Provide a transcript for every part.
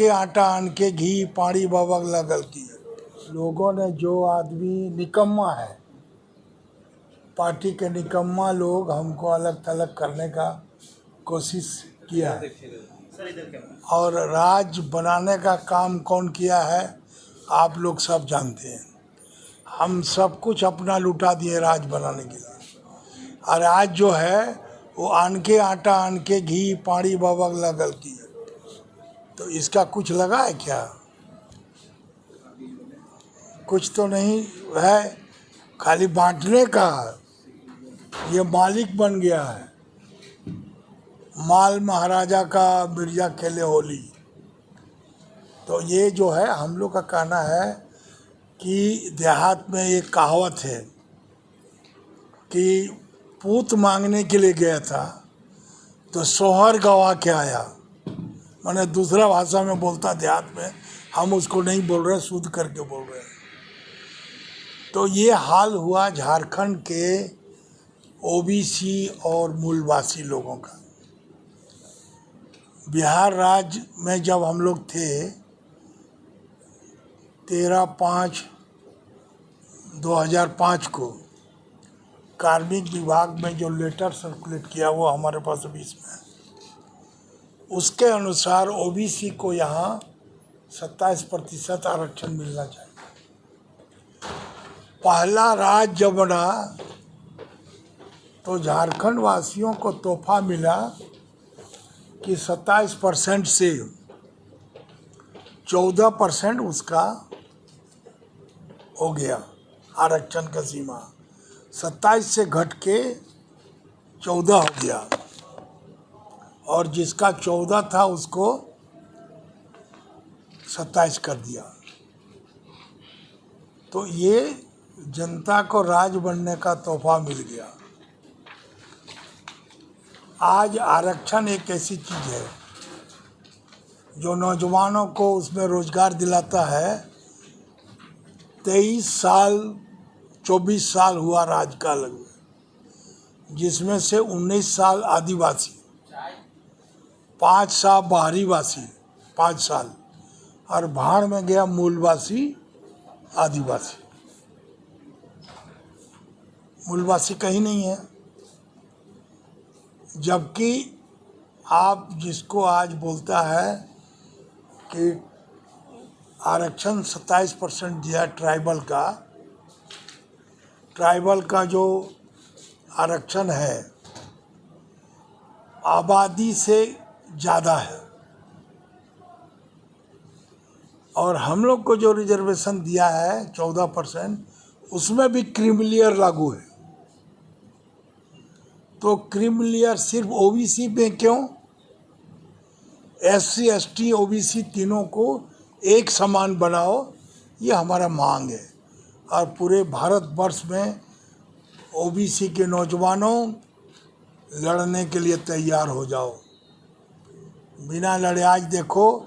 के आटा आन के घी पानी बाबा लगल की। लोगों ने जो आदमी निकम्मा है, पार्टी के निकम्मा लोग हमको अलग थलग करने का कोशिश किया है। और राज बनाने का काम कौन किया है आप लोग सब जानते हैं। हम सब कुछ अपना लुटा दिए राज बनाने के लिए। और आज जो है वो आन के आटा आन के घी पानी बाबा लगल की। तो इसका कुछ लगा है क्या? कुछ तो नहीं है, खाली बांटने का। ये मालिक बन गया है, माल महाराजा का मिर्जा खेले होली। तो ये जो है हम लोग का कहना है कि देहात में एक कहावत है कि पूत मांगने के लिए गया था तो सोहर गवा के आया। मैंने दूसरा भाषा में बोलता देहात में, हम उसको नहीं बोल रहे, शुद्ध करके बोल रहे हैं। तो ये हाल हुआ झारखंड के ओबीसी और मूलवासी लोगों का। बिहार राज्य में जब हम लोग थे 13/5/2005 को कार्मिक विभाग में जो लेटर सर्कुलेट किया वो हमारे पास अभी इसमें है। उसके अनुसार ओबीसी को यहाँ 27% आरक्षण मिलना चाहिए। पहला राज्य जब बना तो झारखंड वासियों को तोहफा मिला कि 27% से 14% उसका हो गया आरक्षण का सीमा। 27 से घट के 14 हो गया और जिसका 14 था उसको 27 कर दिया। तो ये जनता को राज बनने का तोहफा मिल गया। आज आरक्षण एक ऐसी चीज़ है जो नौजवानों को उसमें रोजगार दिलाता है। 23 साल 24 साल हुआ राजकाल में, जिसमें से 19 साल आदिवासी, 5 साल बाहरी वासी, 5 साल, और भाड़ में गया मूलवासी आदिवासी। मूलवासी कहीं नहीं है। जबकि आप जिसको आज बोलता है कि आरक्षण 27% दिया ट्राइबल का जो आरक्षण है आबादी से ज़्यादा है। और हम लोग को जो रिजर्वेशन दिया है 14%, उसमें भी क्रीमिलियर लागू है। तो क्रीमिलियर सिर्फ ओबीसी में क्यों? एससी एसटी ओबीसी तीनों को एक समान बनाओ, ये हमारा मांग है। और पूरे भारतवर्ष में ओबीसी के नौजवानों लड़ने के लिए तैयार हो जाओ। बिना लड़े आज देखो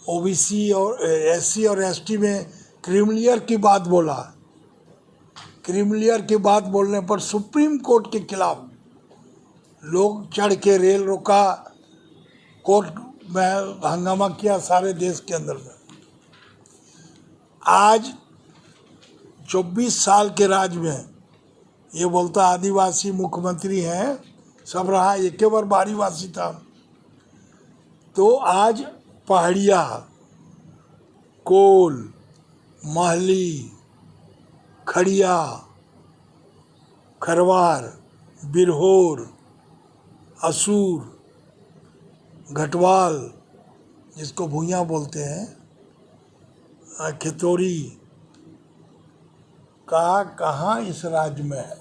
ओबीसी और एससी और एसटी में क्रीमिलियर की बात बोला। क्रीमिलियर की बात बोलने पर सुप्रीम कोर्ट के खिलाफ लोग चढ़ के रेल रोका, कोर्ट में हंगामा किया सारे देश के अंदर में। आज 24 साल के राज में ये बोलता आदिवासी मुख्यमंत्री हैं, सब रहा, एक बार बारीवासी था। तो आज पहाड़िया, कोल, महली, खड़िया, खरवार, बिरहोर, असूर, घटवाल जिसको भूइयाँ बोलते हैं, खितौरी का कहाँ इस राज्य में है?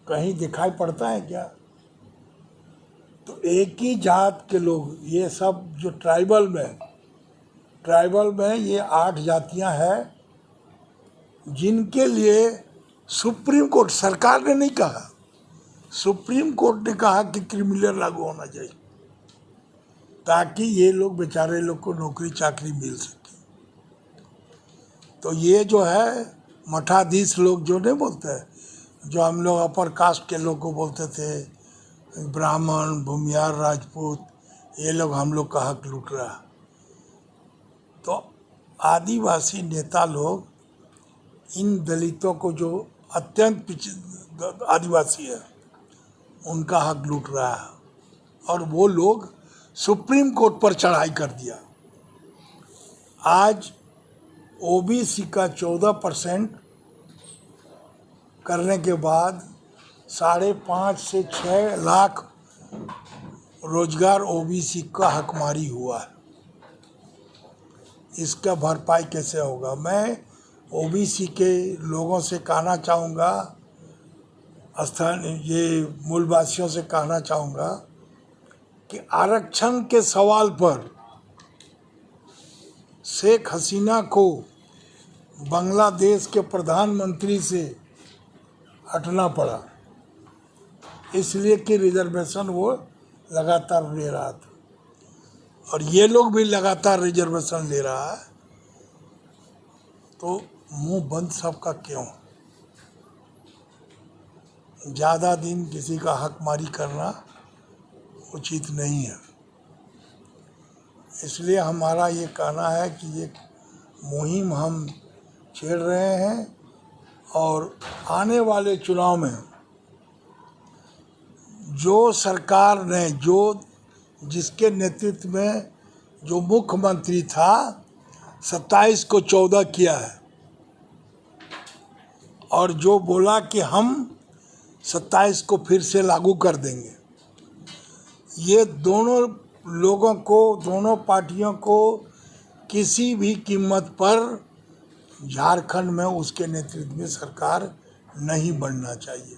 कहीं दिखाई पड़ता है क्या? तो एक ही जात के लोग, ये सब जो ट्राइबल में ये 8 जातियां हैं जिनके लिए सुप्रीम कोर्ट, सरकार ने नहीं कहा, सुप्रीम कोर्ट ने कहा कि क्रिमिनल लागू होना चाहिए ताकि ये लोग बेचारे लोग को नौकरी चाकरी मिल सके। तो ये जो है मठाधीश लोग जो नहीं बोलते हैं, जो हम लोग अपर कास्ट के लोग को बोलते थे, ब्राह्मण, भूमिहार, राजपूत, ये लोग हम लोग का हक लूट रहा है। तो आदिवासी नेता लोग इन दलितों को, जो अत्यंत आदिवासी है, उनका हक लूट रहा है, और वो लोग सुप्रीम कोर्ट पर चढ़ाई कर दिया। आज ओबीसी का 14% करने के बाद 5.5 से 6 लाख रोजगार ओबीसी का हकमारी हुआ है। इसका भरपाई कैसे होगा? मैं ओबीसी के लोगों से कहना चाहूँगा, ये मूलवासियों से कहना चाहूँगा कि आरक्षण के सवाल पर शेख हसीना को बांग्लादेश के प्रधानमंत्री से हटना पड़ा, इसलिए कि रिजर्वेशन वो लगातार ले रहा था, और ये लोग भी लगातार रिजर्वेशन ले रहा है। तो मुंह बंद सबका क्यों? ज़्यादा दिन किसी का हक मारी करना उचित नहीं है। इसलिए हमारा ये कहना है कि ये मुहिम हम छेड़ रहे हैं, और आने वाले चुनाव में जो सरकार ने, जिसके नेतृत्व में जो मुख्यमंत्री था, 27 को 14 किया है, और जो बोला कि हम 27 को फिर से लागू कर देंगे, ये दोनों लोगों को, दोनों पार्टियों को किसी भी कीमत पर झारखंड में उसके नेतृत्व में सरकार नहीं बनना चाहिए।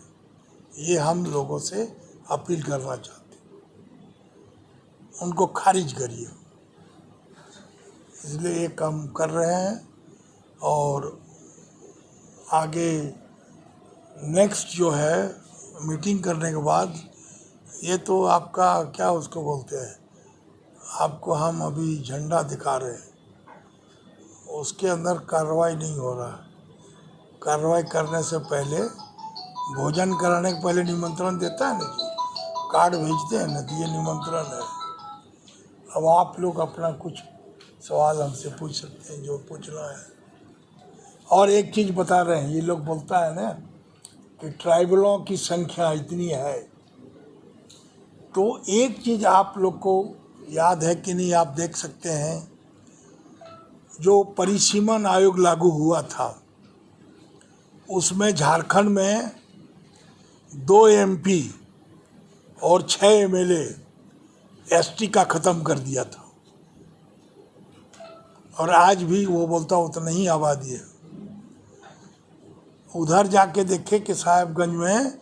ये हम लोगों से अपील करना चाहते हैं, उनको खारिज करिए। इसलिए ये काम कर रहे हैं, और आगे नेक्स्ट जो है मीटिंग करने के बाद, ये तो आपका क्या उसको बोलते हैं, आपको हम अभी झंडा दिखा रहे हैं, उसके अंदर कार्रवाई नहीं हो रहा। कार्रवाई करने से पहले, भोजन कराने के पहले निमंत्रण देता है ना जी, कार्ड भेजते हैं ना, तो ये निमंत्रण है। अब आप लोग अपना कुछ सवाल हमसे पूछ सकते हैं जो पूछना है। और एक चीज़ बता रहे हैं, ये लोग बोलता है ना कि ट्राइबलों की संख्या इतनी है, तो एक चीज़ आप लोग को याद है कि नहीं, आप देख सकते हैं, जो परिसीमन आयोग लागू हुआ था, उसमें झारखंड में 2 एमपी और 6 एमएलए एसटी का ख़त्म कर दिया था, और आज भी वो बोलता उतना ही आबादी है। उधर जाके देखे कि साहेबगंज में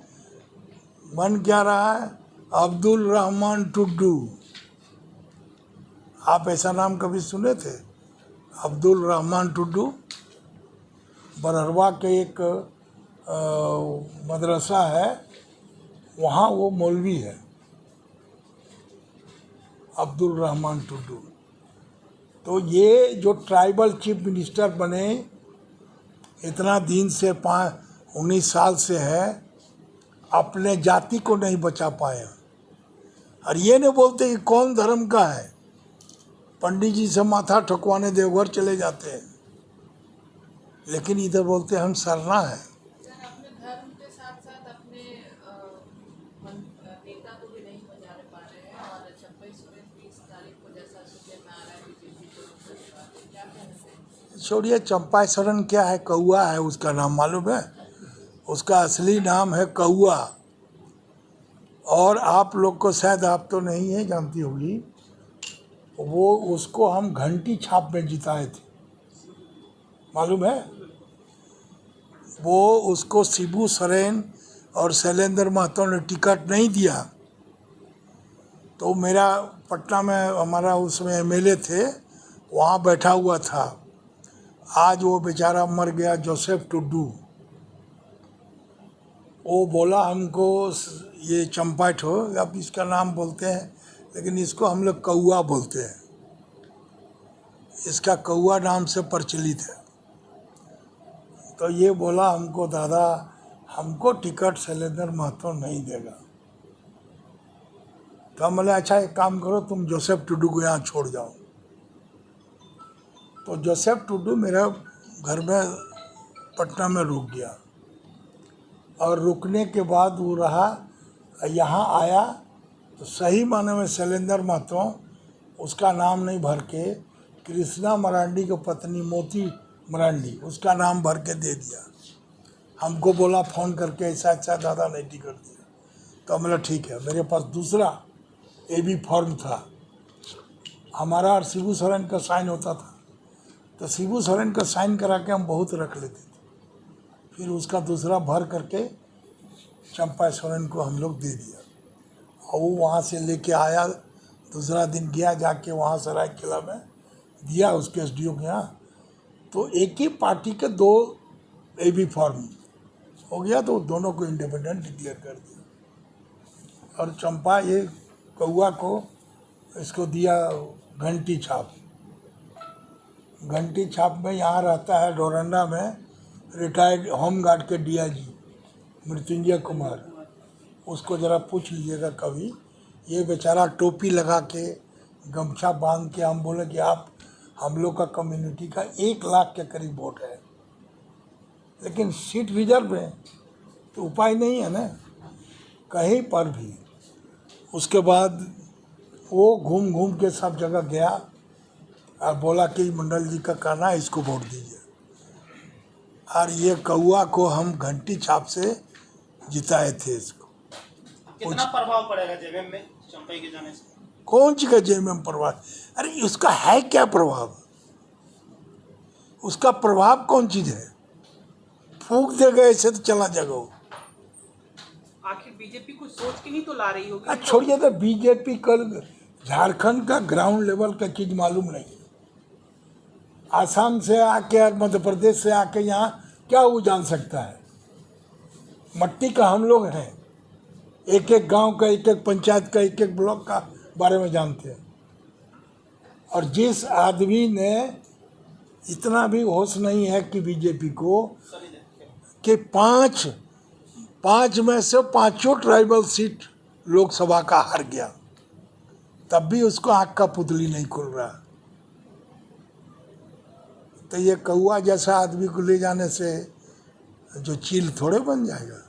बन क्या रहा है, अब्दुल रहमान टुड्डू। आप ऐसा नाम कभी सुने थे? अब्दुल रहमान टुड्डू बरहरवा के एक मदरसा है, वहाँ वो मौलवी है, अब्दुल रहमान टुड्डू। तो ये जो ट्राइबल चीफ मिनिस्टर बने, इतना दिन से 19 साल से है, अपने जाति को नहीं बचा पाए। और ये नहीं बोलते कि कौन धर्म का है, पंडित जी से माथा ठुकवाने देवघर चले जाते हैं, लेकिन इधर बोलते हम सरना है। अपने धर्म के साथ साथ अपने नेता को भी नहीं बचा पा रहे हैं, और 26-29 तारीख को जैसा सुनने में आ रहा है बीजेपी को क्या कहते हैं? छोड़िए, चंपा शरण क्या है, कौआ है उसका नाम, मालूम है? उसका असली नाम है कौआ। और आप लोग को शायद, आप तो नहीं है जानती होगी, वो उसको हम घंटी छाप में जिताए थे, मालूम है? वो उसको शिबू सोरेन और शैलेंद्र महतो ने टिकट नहीं दिया, तो मेरा पटना में हमारा उसमें एमएलए थे, वहाँ बैठा हुआ था। आज वो बेचारा मर गया, जोसेफ टुड्डू। वो बोला हमको, ये चंपाट हो, अब इसका नाम बोलते हैं, लेकिन इसको हम लोग कौआ बोलते हैं, इसका कौआ नाम से प्रचलित है। तो ये बोला हमको, दादा हमको टिकट शैलेंद्र महतो नहीं देगा। तो हम बोले अच्छा एक काम करो, तुम जोसेफ टुडू को यहाँ छोड़ जाओ। तो जोसेफ टुडू मेरे घर में पटना में रुक गया, और रुकने के बाद वो रहा, यहाँ आया तो सही माने में शैलेंद्र महतो उसका नाम नहीं भर के कृष्णा मरांडी की पत्नी मोती मरांडी उसका नाम भर के दे दिया। हमको बोला फ़ोन करके ऐसा ऐसा दादा नहीं टिकट दिया। तो बोला ठीक है। मेरे पास दूसरा AB फॉर्म था हमारा, और शिबू सोरेन का साइन होता था, तो शिबू सोरेन का साइन करा के हम बहुत रख लेते थे। फिर उसका दूसरा भर करके चंपा सोरेन को हम लोग दे दिया, और वो वहाँ से लेके आया। दूसरा दिन गया, जाके वहाँ सराय किला में दिया उसके SDO के यहाँ, तो एक ही पार्टी के 2 AB फॉर्म हो गया, तो दोनों को इंडिपेंडेंट डिक्लेयर कर दिया। और चंपा ये कौआ को इसको दिया घंटी छाप। घंटी छाप में यहाँ रहता है डोरंडा में रिटायर्ड होमगार्ड के DIG मृत्युंजय कुमार, उसको ज़रा पूछ लीजिएगा कभी। ये बेचारा टोपी लगा के गमछा बांध के, हम बोले कि आप हम लोग का कम्युनिटी का 1 लाख के करीब वोट है, लेकिन सीट रिजर्व है, तो उपाय नहीं है ना कहीं पर भी। उसके बाद वो घूम घूम के सब जगह गया और बोला कि मंडल जी का कहना है, इसको वोट दीजिए। और ये कौआ को हम घंटी छाप से जिताए थे। इसको कितना प्रभाव पड़ेगा जेएमएम में चंपई के जाने से? कौन सी का जेएमएम प्रभाव? अरे उसका है क्या प्रभाव? उसका प्रभाव कौन चीज है? फूक देगा ऐसे तो चला जाएगा वो। आखिर बीजेपी कुछ सोच के नहीं तो ला रही होगी। छोड़िए तो बीजेपी कल झारखंड का ग्राउंड लेवल का चीज मालूम नहीं है। आसाम से आके और मध्य प्रदेश से आके यहाँ क्या वो जान सकता है? मट्टी का हम लोग हैं, एक एक गांव का, एक एक पंचायत का, एक एक ब्लॉक का बारे में जानते हैं। और जिस आदमी ने इतना भी होश नहीं है कि बीजेपी को कि 5 में से 5 ट्राइबल सीट लोकसभा का हार गया, तब भी उसको आँख का पुतली नहीं खुल रहा। तो ये कौआ जैसा आदमी को ले जाने से जो चील थोड़े बन जाएगा।